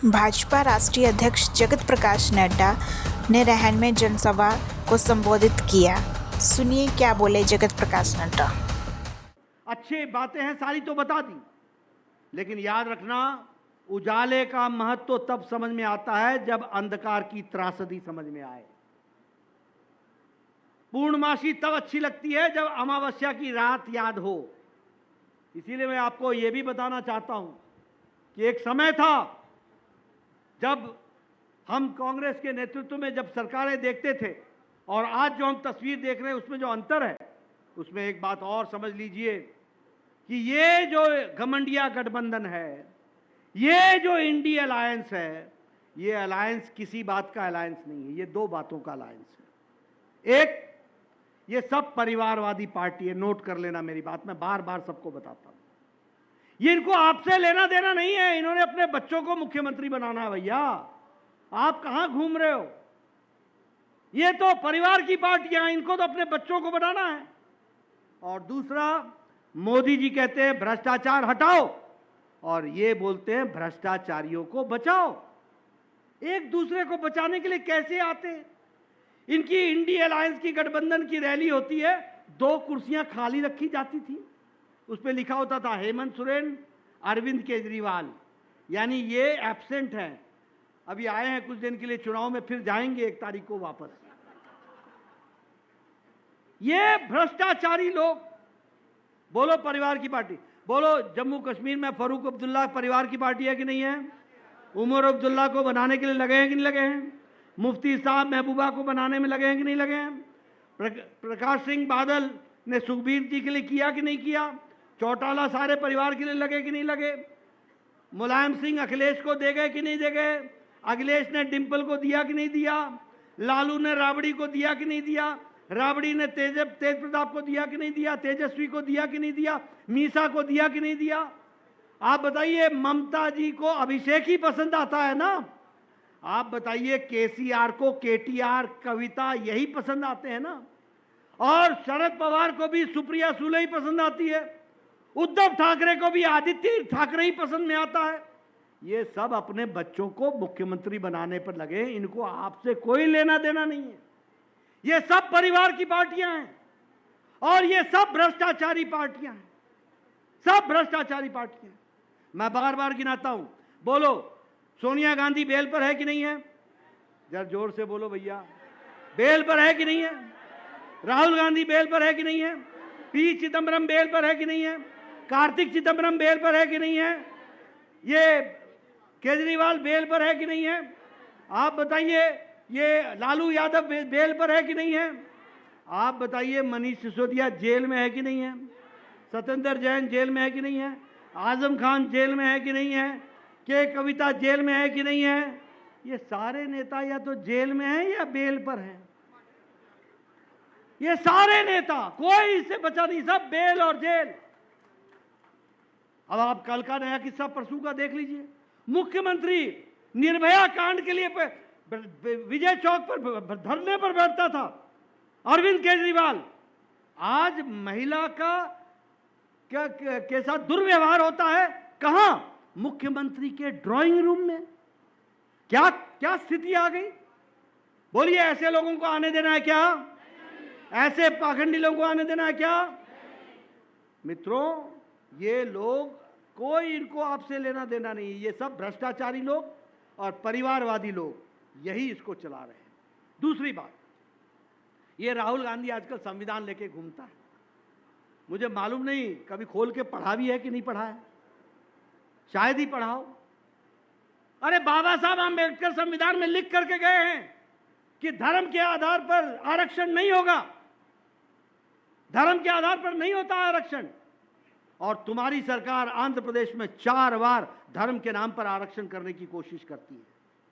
भाजपा राष्ट्रीय अध्यक्ष जगत प्रकाश नड्डा ने रहन में जनसभा को संबोधित किया। सुनिए क्या बोले जगत प्रकाश नड्डा। अच्छी बातें हैं सारी तो बता दी, लेकिन याद रखना उजाले का महत्व तो तब समझ में आता है जब अंधकार की त्रासदी समझ में आए। पूर्णमासी तब अच्छी लगती है जब अमावस्या की रात याद हो। इसीलिए मैं आपको यह भी बताना चाहता हूं कि एक समय था जब हम कांग्रेस के नेतृत्व में जब सरकारें देखते थे और आज जो हम तस्वीर देख रहे हैं उसमें जो अंतर है, उसमें एक बात और समझ लीजिए कि ये जो घमंडिया गठबंधन है, ये जो इंडी अलायंस है, ये अलायंस किसी बात का अलायंस नहीं है, ये दो बातों का अलायंस है। एक, ये सब परिवारवादी पार्टी है, नोट कर लेना मेरी बात, मैं बार बार सबको बताता हूं। ये इनको आपसे लेना देना नहीं है, इन्होंने अपने बच्चों को मुख्यमंत्री बनाना है। भैया आप कहां घूम रहे हो? ये तो परिवार की पार्टियां, इनको तो अपने बच्चों को बनाना है। और दूसरा, मोदी जी कहते हैं भ्रष्टाचार हटाओ और ये बोलते हैं भ्रष्टाचारियों को बचाओ। एक दूसरे को बचाने के लिए कैसे आते हैं? इनकी इंडी अलायंस की गठबंधन की रैली होती है, 2 कुर्सियां खाली रखी जाती थी, उस पर लिखा होता था हेमंत सोरेन, अरविंद केजरीवाल, यानी ये एब्सेंट हैं, अभी आए हैं कुछ दिन के लिए चुनाव में, फिर जाएंगे 1 तारीख को वापस। ये भ्रष्टाचारी लोग, बोलो परिवार की पार्टी, बोलो जम्मू कश्मीर में फारूक अब्दुल्ला परिवार की पार्टी है कि नहीं है? उमर अब्दुल्ला को बनाने के लिए लगे हैं कि नहीं लगे हैं? मुफ्ती साहब महबूबा को बनाने में लगे हैं कि नहीं लगे हैं? प्रकाश सिंह बादल ने सुखबीर जी के लिए किया कि नहीं किया? चौटाला सारे परिवार के लिए लगे कि नहीं लगे? मुलायम सिंह अखिलेश को दे गए कि नहीं दे गए? अखिलेश ने डिंपल को दिया कि नहीं दिया? लालू ने राबड़ी को दिया कि नहीं दिया? राबड़ी ने तेज प्रताप को दिया कि नहीं दिया? तेजस्वी को दिया कि नहीं दिया? मीसा को दिया कि नहीं दिया? आप बताइए, ममता जी को अभिषेक ही पसंद आता है ना? आप बताइए, केसीआर को केटीआर, कविता यही पसंद आते हैं ना? और शरद पवार को भी सुप्रिया सुले ही पसंद आती है, उद्धव ठाकरे को भी आदित्य ठाकरे ही पसंद में आता है। ये सब अपने बच्चों को मुख्यमंत्री बनाने पर लगे, इनको आपसे कोई लेना देना नहीं है। ये सब परिवार की पार्टियां हैं और ये सब भ्रष्टाचारी पार्टियां हैं, सब भ्रष्टाचारी पार्टियां। मैं बार बार गिनाता हूं, बोलो सोनिया गांधी बेल पर है कि नहीं है? जरा जोर से बोलो भैया, बेल पर है कि नहीं है? राहुल गांधी बेल पर है कि नहीं है? पी चिदम्बरम बेल पर है कि नहीं है? कार्तिक चिदम्बरम बेल पर है कि नहीं है? ये केजरीवाल बेल पर है कि नहीं है? आप बताइए, ये लालू यादव बेल पर है कि नहीं है? आप बताइए, मनीष सिसोदिया जेल में है कि नहीं है? सत्येंद्र जैन जेल में है कि नहीं है? आजम खान जेल में है कि नहीं है? के कविता जेल में है कि नहीं है? ये सारे नेता या तो जेल में है या बेल पर है। ये सारे नेता, कोई इससे बचा नहीं, सब बेल और जेल। अब आप कल का नया किस्सा परसों का देख लीजिए। मुख्यमंत्री निर्भया कांड के लिए विजय चौक पर धरने पर बैठता था अरविंद केजरीवाल। आज महिला का के साथ दुर्व्यवहार होता है कहां? मुख्यमंत्री के ड्राइंग रूम में। क्या क्या स्थिति आ गई? बोलिए, ऐसे लोगों को आने देना है क्या? ऐसे पाखंडी लोगों को आने देना है क्या? मित्रों, ये लोग, कोई इनको आपसे लेना देना नहीं है। ये सब भ्रष्टाचारी लोग और परिवारवादी लोग यही इसको चला रहे हैं। दूसरी बात, ये राहुल गांधी आजकल संविधान लेके घूमता है। मुझे मालूम नहीं कभी खोल के पढ़ा भी है कि नहीं पढ़ा है, शायद ही पढ़ाओ। अरे बाबा साहब आंबेडकर संविधान में लिख करके गए हैं कि धर्म के आधार पर आरक्षण नहीं होगा, धर्म के आधार पर नहीं होता आरक्षण। और तुम्हारी सरकार आंध्र प्रदेश में 4 बार धर्म के नाम पर आरक्षण करने की कोशिश करती है।